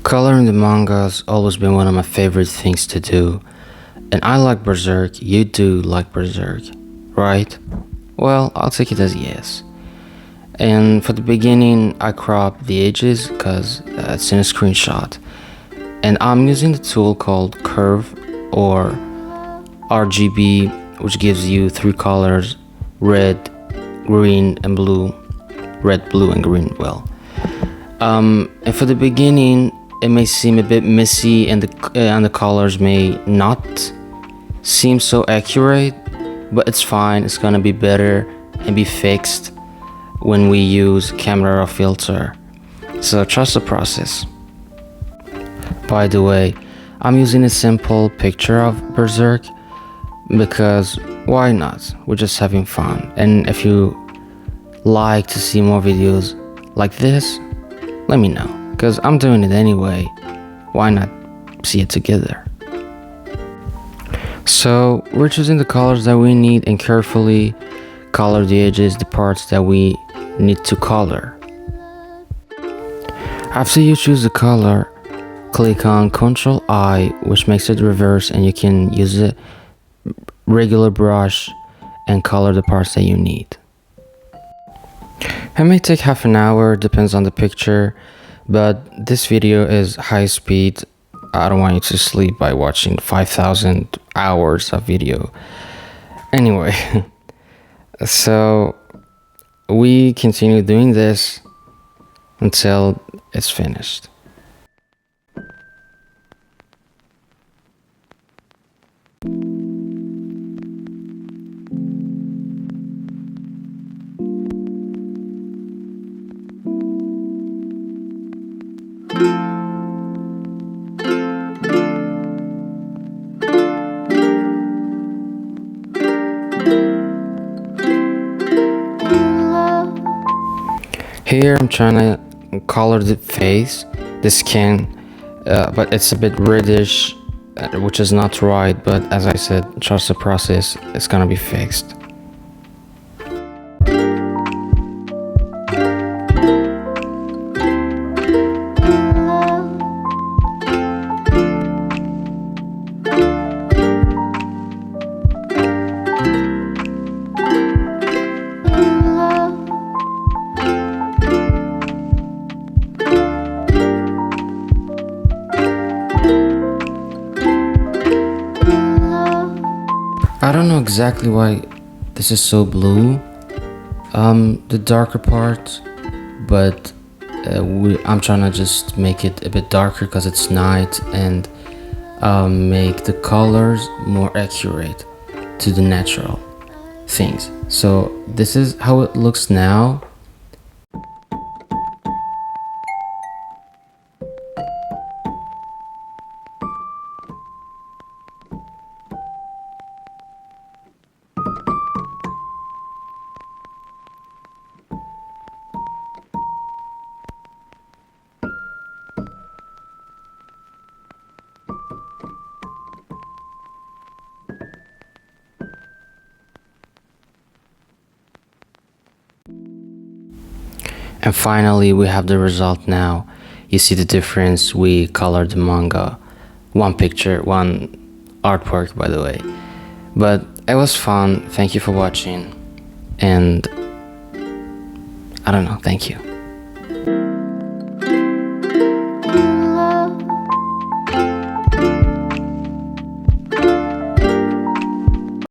Coloring the manga has always been one of my favorite things to do. And I like Berserk, you do like Berserk, right? Well, I'll take it as yes. And for the beginning, I cropped the edges because it's in a screenshot. And I'm using the tool called Curve or RGB, which gives you three colors: red, green, and blue. Red, blue, and green. And for the beginning, it may seem a bit messy, and the colors may not seem so accurate, but it's fine. It's gonna be better and be fixed when we use camera raw filter. So trust the process. By the way, I'm using a simple picture of Berserk because why not? We're just having fun. And if you like to see more videos like this, let me know, because I'm doing it anyway. Why not see it together? So we're choosing the colors that we need and carefully color the edges, the parts that we need to color. After you choose the color, click on Ctrl I, which makes it reverse, and you can use a regular brush and color the parts that you need. It may take half an hour, depends on the picture, but this video is high speed. I don't want you to sleep by watching 5,000 hours of video. Anyway, so we continue doing this until it's finished. Here I'm trying to color the face, the skin, but it's a bit reddish, which is not right, but as I said, trust the process, it's gonna be fixed. I don't know exactly why this is so blue, the darker part, but I'm trying to just make it a bit darker because it's night, and make the colors more accurate to the natural things. So this is how it looks now. And finally, we have the result now. You see the difference. We colored the manga. One picture, one artwork, by the way. But it was fun. Thank you for watching. And I don't know, thank you.